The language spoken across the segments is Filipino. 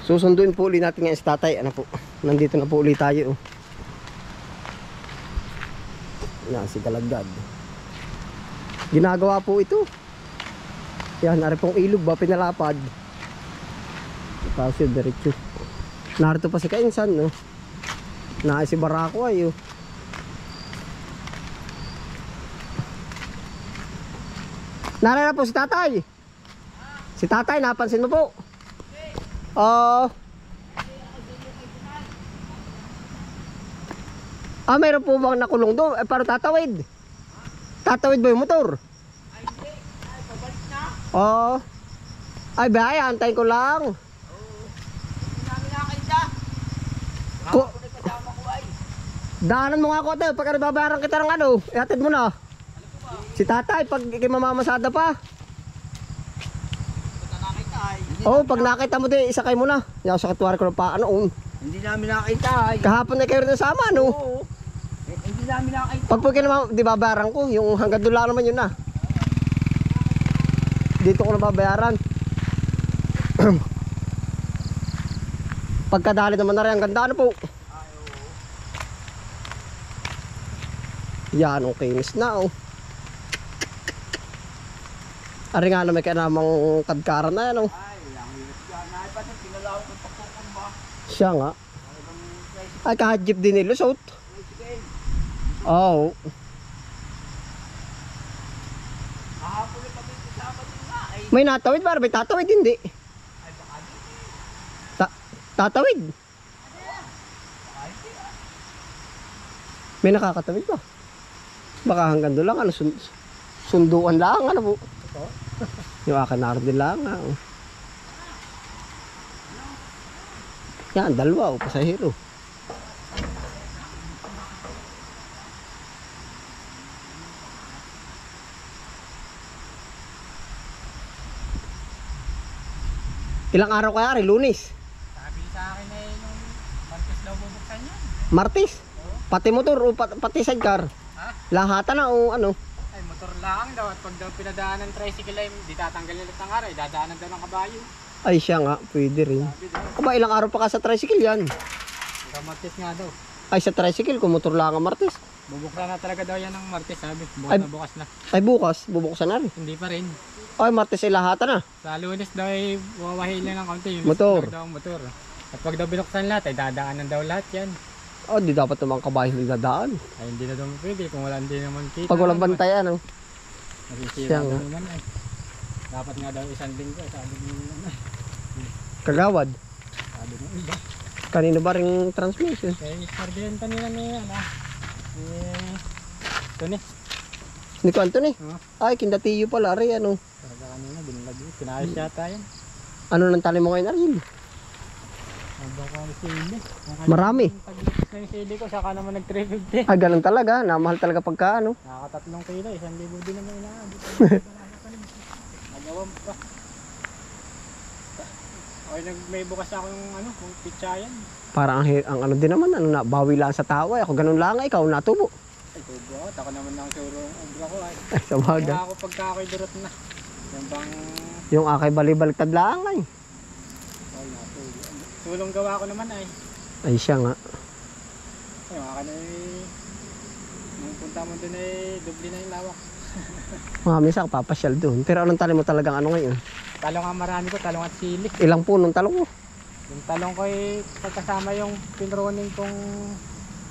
Susunduin po ulit natin ngayon si tatay. Ano po, nandito na po ulit tayo. Si Galagad. Ginagawa po ito. Yan, nari pong ilog ba pinalapad. Tapos yun, diretso. Narito pa si Kainsan, no? Si Barako ay, oh. Narara po si tatay. Si tatay, napansin mo po. Mayroon po bang nakulong doon? Para tatawid. Tatawid ba yung motor? Ay, hindi. Ay, pabalik na. Ay, bay, antayin ko lang. Hindi namin nakakita. Ko Ako na kasama ko ay. Daanan mo nga ako tayo. Pagka nababayaran kita ng ano, ihatid mo na. Si tatay, pag mamamasada pa. Pagka nakakita ay. Pag nakita mo din, isakay mo na. Yung sa katwari ko na pa, Hindi namin nakakita ay. Kahapon na kayo rin nasama, no? Oo. Hindi namin nakakita. Pag po naman, di babayaran ko, yung hanggang doon lang naman yun na. Dito ko na babayaran. Pagkadali naman na rin, ang ganda na po. Yan, okay, miss na, oh. Ari nga na may kanamang kadkaran na yan, oh. Ay, lang hirap yan. Ay, pati pinalawak ng pagkukun ba? Siya nga. Ay, kahit jeep din nilusot. Oo. Kahapon na kami kasama din nga ay. May natawid para may tatawid, hindi. Ay, baka di. Tatawid. Ay, di. May nakakatawid ba? Baka hanggang doon lang, ano, sunduan lang, ano po. Yung akin na din lang, oh. Yan, dalawa, oh, pasahero. Ilang araw kaya rin? Lunes? Sabi sa akin ay nung Martes daw bubuksan yan. Martes? Pati motor o pati sidecar? Ha? Lahatan na o ano? Ay, motor lang daw. At pag daw pinadaan ng tricycle ay di tatanggal ulit ng araw. Dadaanan daw ng kabayo. Ay siya nga, pwede rin. Sabi daw. Aba, ilang araw pa ka sa tricycle yan? Hanggang Martes nga daw. Ay sa tricycle, kung motor lang ang Martes. Bubuksan na talaga daw yan ng Martes, sabi. Ay. Bukas na. Ay bukas, bubuksan na rin. Hindi pa rin. Ay, Martes ay lahatan na. Sa Lunes daw ay wawahil lang ng kaunti. Yung Motor. daw ang motor. At pag daw binuksan lahat ay dadaanan daw lahat yan. Oh, di dapat naman kabayo nagdadaan. Ay hindi na daw pwede kung wala hindi naman kita. Pag walang bantay, ano? Nasisira Siya daw nga. naman ay. Dapat nga daw isang linggo. Sabi niya Kagawad. Sabi ng iba. Kanino ba ring transmission? Kaya sardiyan kanina ni ano. Ito ni. Ni ko Anthony? Oo. Ay, kindatiyo pala, rin, ano? Talaga kanina binilagay. Pinayos yata yan. Ano nang tali mo ngayon, Ariel? Habang ko ang sili. Marami. Pag-ipis na yung sili ko, saka naman nag-350. Ay, ganun talaga. Namahal talaga pagka, ano? Nakaka-3 kilo, 1,000 din naman inaabot. Nagawang pa. Okay, may bukas ako yung ano, kung pitsayan. Parang ang ano din naman, ano na, bawi lang sa tao. Ay, ako ganun lang, ikaw natubo. Ay, tubo ako. Ako naman ang surong obra ko ay. Ay, sa bagay. Kaya ako pagka ako'y durot na. Yung bang... Yung akay balibaliktad lang, ay. Oh, natubo. Tulong gawa ko naman ay. Ay, siya nga. Ay, mga kanay... Nung punta mo dun ay, dubli na yung lawak. Mga misa, papasyal doon. Pero anong tali mo talagang ano ngayon? Talong ang marami ko, talong at sili. Ilang punong talong mo? Yung talong ko ay pagkasama yung pinroning kong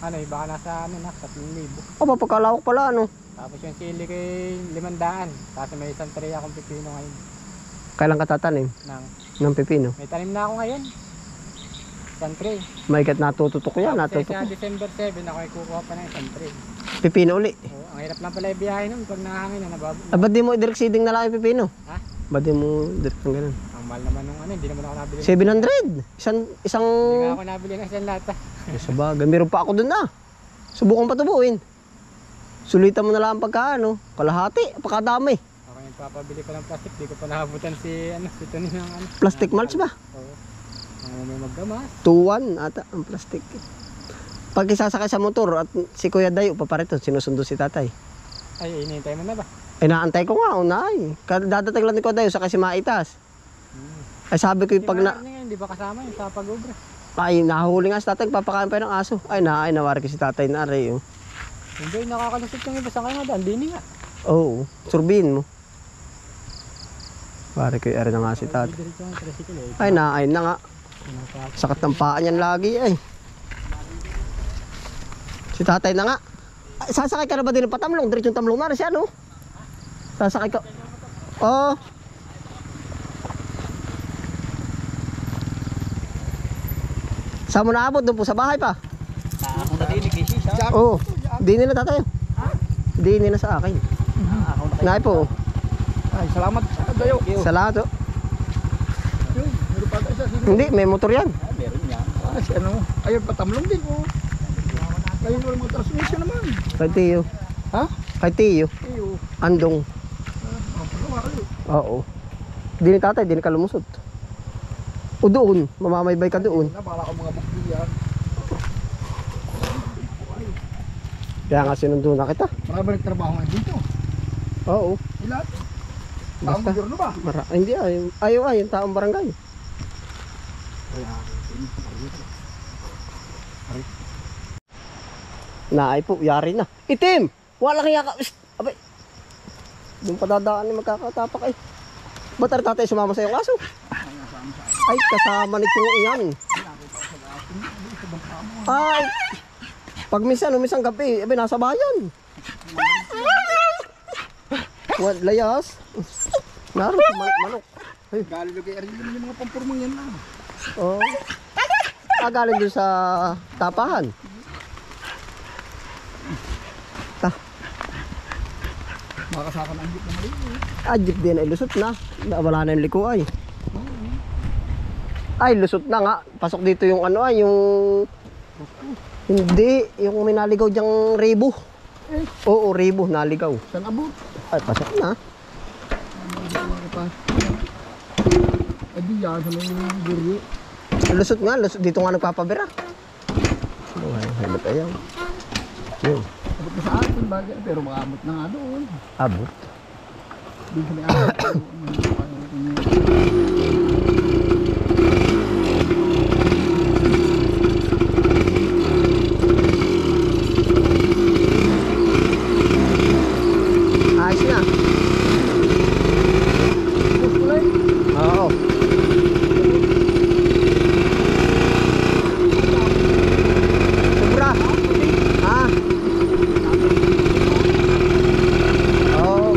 ano eh, baka nasa ano na, 3,000. O, papagkalawak pala, ano? Tapos yung sili ko ay 500. Tapos may isang tray akong pipino ngayon. Kailan ka tatanim ng pipino? May tanim na ako ngayon. Isang tray. May gat natututok yan, Tapos natutok. sa December 7 ako ay kukuha pa ng isang tray. Pipino uli. Ang hirap lang pala ibiyahe nun pag nahangin na nabab. Ah, ba't di mo direct seeding na lang yung pipino? Ha? Ba't di mo direct ng ganun? Ang mahal naman nung ano, hindi naman ako nabili. 700! Isang... Hindi nga ako nabili ng isang lata. Ay, sa bagay, meron pa ako dun na. Subukan patubuin. Sulitan mo na lang pagka ano, kalahati, pakadami. Ako yung papabili ko ng plastic, di ko pa nakabutan si Tony ng ano. Plastic mulch ba? Oo. Ang may maggamas. 2-1 ata ang plastic. Pag isasakay sa motor at si Kuya Dayo paparito, sinusundo si tatay. Ay, inintay mo na ba? Ay, naantay ko nga, unay. Dadating lang ni Kuya Dayo, saka si Maitas. Ay, sabi ko yung pag na... Hindi di ba kasama yun sa pag-ubre? Ay, nahuli nga si tatay, papakain pa ng aso. Ay, nawari ko si tatay na aray. Oh. Hindi, nakakalusot yung iba sa kanya daan. Hindi nga. Oo, surbihin mo. Pare ko yung ng nga si tatay. Diretso ang tricycle eh. Ay, na nga. Sakit ng paa niyan lagi ay. Si tatay na nga. Ay, sasakay ka na ba din ng patamlong? Diretsong tamlong na rin siya, no? Sasakay ka. Oo. Saan mo naabot? Doon po sa bahay pa? Ako na din, ikisisa. Oo. Di nila tatay. Di nila sa akin. Nay po. Ay, salamat. Dayo. Salamat oh. Meron pa isa. Hindi, may motor yan. Meron yan. Si ano? Ayun, patamlong din. Oh. Ayun, wala mga transmission naman. Kay Tiyo. Ha? Kay Tiyo. Iyo. Andong. Oo. Di ni tatay, di ni ka lumusot. O doon, mamamaybay ka doon. Bala ko mga bukli yan. Kaya nga sinundo na kita. Marami nagtrabaho nga dito. Oo. Ilan? Taong Basta. gobyerno ba? Hindi ayaw yung taong barangay. Naay po, yari na. Itim! Wala kaya ka. Abay. Doon pa dadaan ni magkakatapak ay. Ba't ang tatay sumama sa iyong aso? Ay, kasama nito iyan. Ay! Pag minsan gabi, abay nasa bayan. What, layas? Naroon sa manok. Ay. Galing kay Erwin yung mga pampurmong yan na. Oh. Galing dun sa tapahan. Makakasakan ang jeep na mali. Jeep din ay lusot na. Wala na yung liko ay. Ay, lusot na nga. Pasok dito yung ano ay, yung... Hindi, yung may naligaw diyang rebo. Oo, rebo, naligaw. Saan abot? Ay, pasok na. Adi yan, sa may buryo. Lusot nga, lusot. Dito nga nagpapabira. Ay, helmet ayaw. Yun, Abot na sa atin, bagay. Pero makamot na nga doon. abot. Doon sa may atin. Ayos na. Oo. Sobra. Ah. Oo.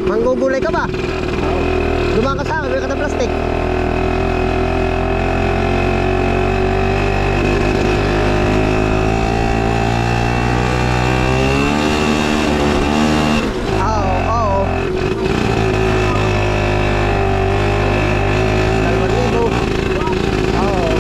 Manggugulay ka ba? Dumaan ka sa akin, may ka ng plastic. Oo, oo. 2,000. Oo.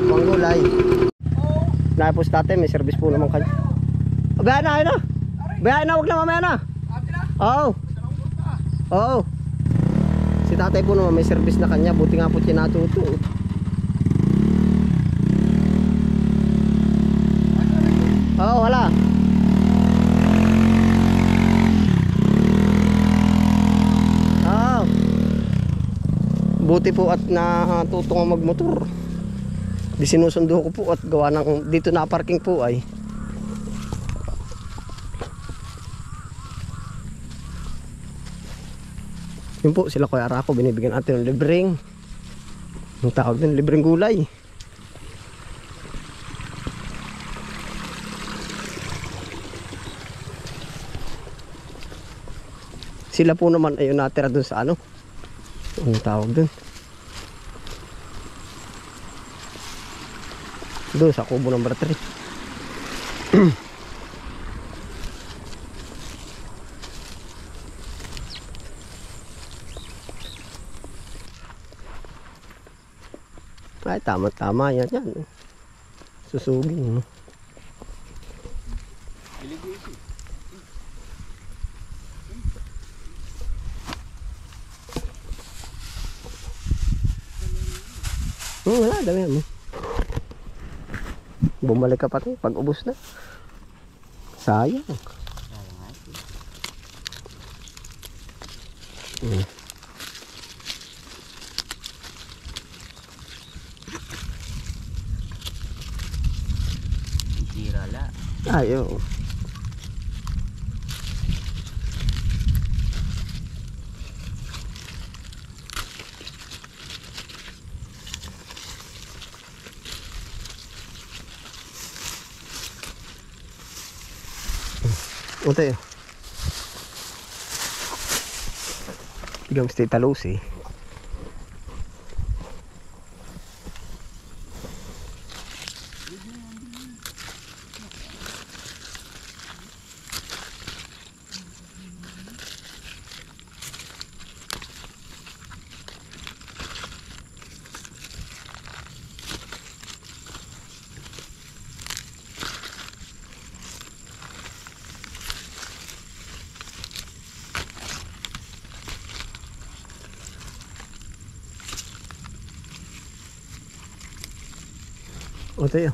Manggulay. Napos dati, may service po naman kanya. Bayan na, ayun na. Bayan na, wag na mamaya na. Oo. Oo. Si tatay po naman may service na kanya. Buti nga po tinatuto. Oo, wala. Buti po at natutong magmotor. Di sinusundo ko po at gawa ng dito na parking po ay. Yun po, sila Kuya Arako, binibigyan natin ng libreng. Ang tawag din, libreng gulay. Sila po naman ay natira dun sa ano. Ang tawag dun. Doon sa kubo number 3. Ay, tama-tama yan yan. Susugin. Wala, dami mo. Bumalik ka pati pag ubos na. Sayang. Sirala. Ayo. Ote. Bigam si Tita Lucy. Ote.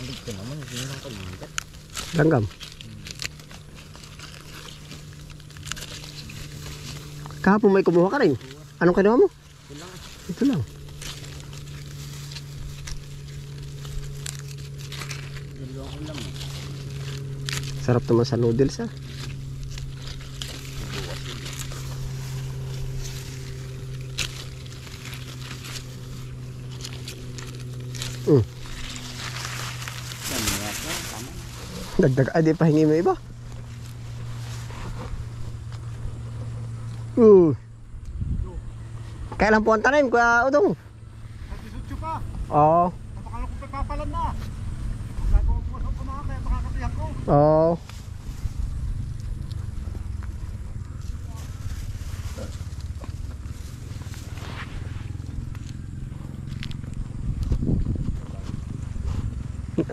Ito naman, hindi naman kalimutan. Langgam. Kahapon may kumuha ka rin. Anong kinuha mo? Ito lang. Dalawang ulam. Sarap naman sa noodles ah. Dagdag, di pahingi mo iba. Kailan po ang tanim, Kuya Udong? Nagsisutyo pa. Oo. Napakala ko papalan na. Gagawa ko sa kumahan kaya makakatiyak ko. Oo.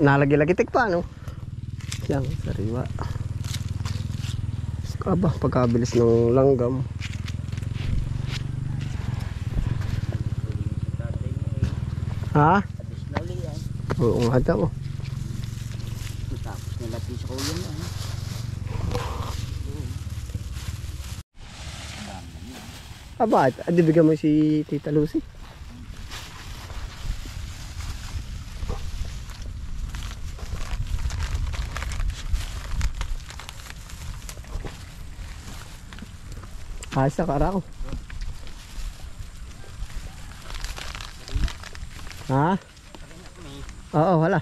Nalagi-lagitik pa, no? Yan, sariwa. Aba, pagkabilis ng langgam. Ha? Additionally yan. Oo nga daw. Tapos nilapis ko yun yan. Aba, bigyan mo si Tita Lucy. Asa ka raw. Ha? Oo, wala.